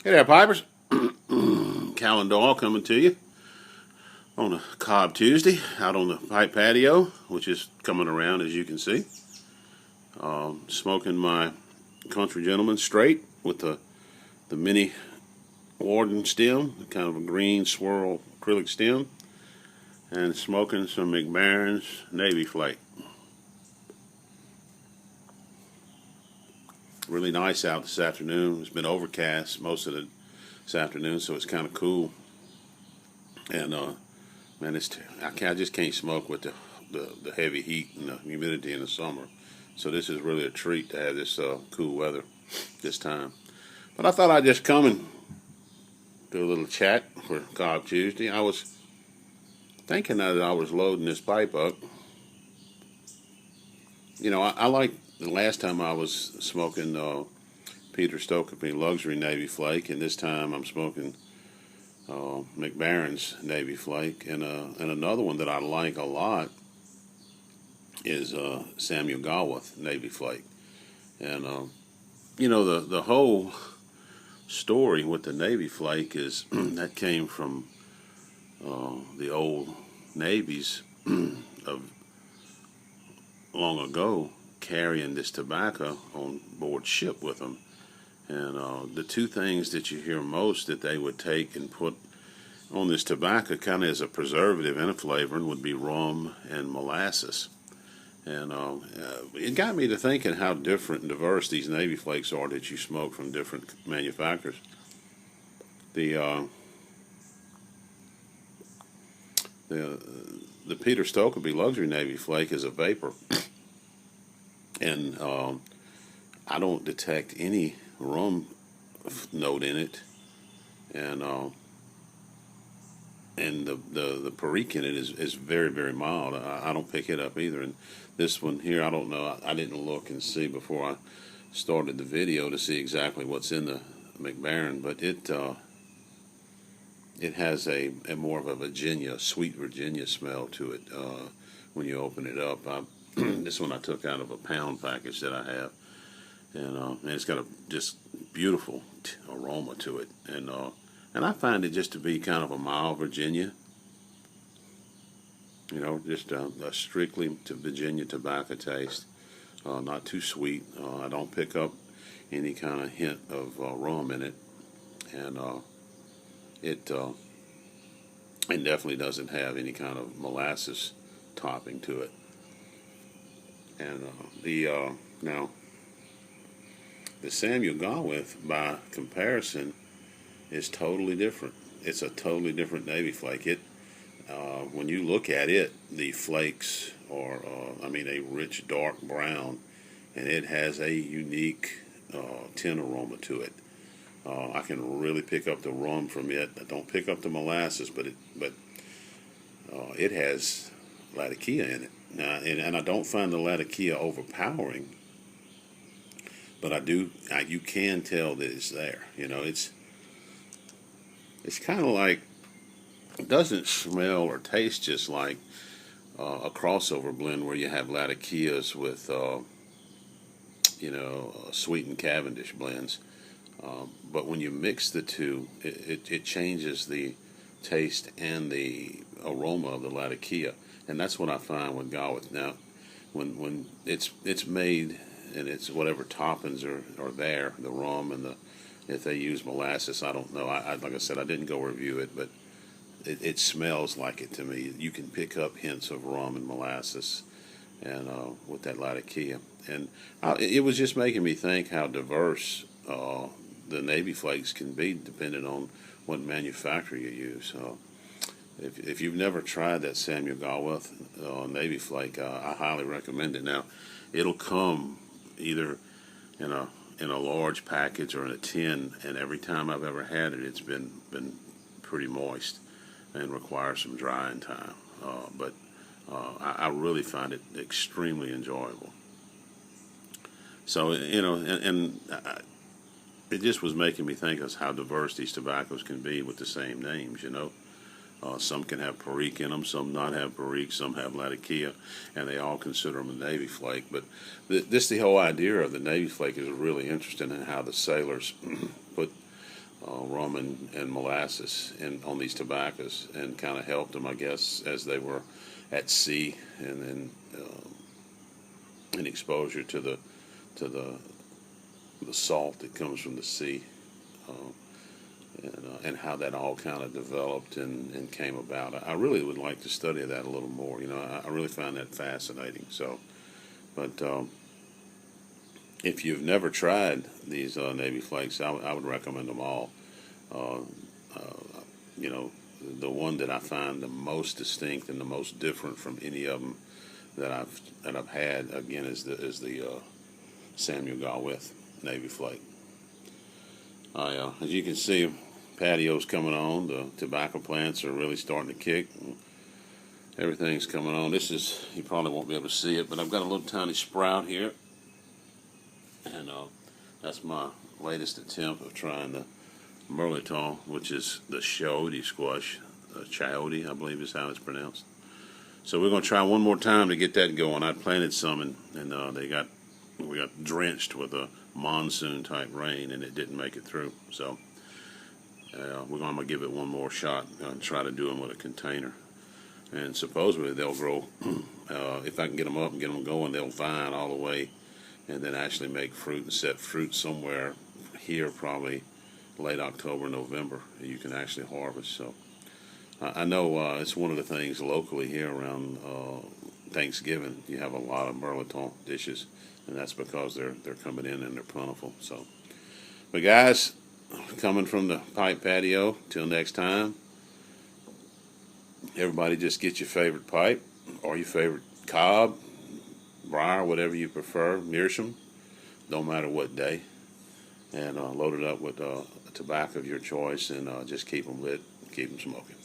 Hey there, Pipers. Calendar coming to you on a Cobb Tuesday out on the pipe patio, which is coming around as you can see. Smoking my Country Gentleman straight with the mini warden stem, kind of a green swirl acrylic stem, and smoking some MB Navy Flake. Really nice out this afternoon. It's been overcast most of this afternoon, so it's kind of cool. And man, I just can't smoke with the heavy heat and the humidity in the summer. So this is really a treat to have this cool weather this time. But I thought I'd just come and do a little chat for Cobb Tuesday. I was thinking that I was loading this pipe up. You know, I like the last time I was smoking Peter Stokely Luxury Navy Flake, and this time I'm smoking McBaron's Navy Flake, and another one that I like a lot is Samuel Galworth Navy Flake. And you know, the whole story with the Navy Flake is that came from the old navies of long ago carrying this tobacco on board ship with them. And the two things that you hear most that they would take and put on this tobacco kind of as a preservative and a flavoring would be rum and molasses. And it got me to thinking how different and diverse these Navy Flakes are that you smoke from different manufacturers. The the Peter Stokely Luxury Navy Flake is a vapor, and I don't detect any rum note in it, and the perique in it is very, very mild. I don't pick it up either. And this one here, I don't know. I didn't look and see before I started the video to see exactly what's in the McBaron, but it has a more of a Virginia, sweet Virginia smell to it when you open it up. This one I took out of a pound package that I have, and it's got a just beautiful aroma to it, and I find it just to be kind of a mild Virginia. You know, just a strictly to Virginia tobacco taste, not too sweet. I don't pick up any kind of hint of rum in it, and it it definitely doesn't have any kind of molasses topping to it. And now the Samuel Galworth, by comparison, is totally different. It's a totally different Navy Flake. When you look at it, the flakes are, a rich dark brown, and it has a unique tin aroma to it. I can really pick up the rum from it. I don't pick up the molasses, but it has Latakia in it. Now, and I don't find the Latakia overpowering, but you can tell that it's there. You know, it's kind of like, it doesn't smell or taste just like a crossover blend where you have Latakias with sweetened Cavendish blends. But when you mix the two, it changes the taste and the aroma of the Latakia, and that's what I find with Galworth. Now, when it's made and it's whatever toppings are there, the rum and if they use molasses, I don't know. Like I said, I didn't go review it, but it smells like it to me. You can pick up hints of rum and molasses, and with that Latakia, and it was just making me think how diverse the Navy Flakes can be depending on what manufacturer you use. If you've never tried that Samuel Galworth Navy Flake, I highly recommend it. Now, it'll come either in a large package or in a tin, and every time I've ever had it, it's been pretty moist and requires some drying time. But I really find it extremely enjoyable. So and it just was making me think of how diverse these tobaccos can be with the same names. Some can have perique in them, some not have perique, some have Latakia, and they all consider them a Navy Flake. But the whole idea of the Navy Flake is really interesting in how the sailors put rum and molasses on these tobaccos, and kind of helped them, I guess, as they were at sea, and then in exposure to the salt that comes from the sea, and how that all kind of developed and came about. I really would like to study that a little more. I really find that fascinating. So, but if you've never tried these Navy Flakes, I would recommend them all. Uh, uh, the one that I find the most distinct and the most different from any of them that I've had, again, is the Samuel Gawith Navy Flake. As you can see, patio's coming on. The tobacco plants are really starting to kick. Everything's coming on. This is, you probably won't be able to see it, but I've got a little tiny sprout here, and that's my latest attempt of trying the Merleton, which is the chayote squash. Chayote, I believe is how it's pronounced. So we're going to try one more time to get that going. I planted some, and we got drenched with a monsoon type rain, and it didn't make it through. So I'm going to give it one more shot and try to do them with a container. And supposedly they'll grow, if I can get them up and get them going, they'll vine all the way, and then actually make fruit and set fruit somewhere here, probably late October, November. You can actually harvest. So I know it's one of the things locally here around Thanksgiving. You have a lot of Merleton dishes, and that's because they're coming in and they're plentiful. So, but guys, coming from the pipe patio, till next time, everybody just get your favorite pipe or your favorite cob, briar, whatever you prefer, meerschaum, don't matter what day, and load it up with a tobacco of your choice, and just keep them lit, keep them smoking.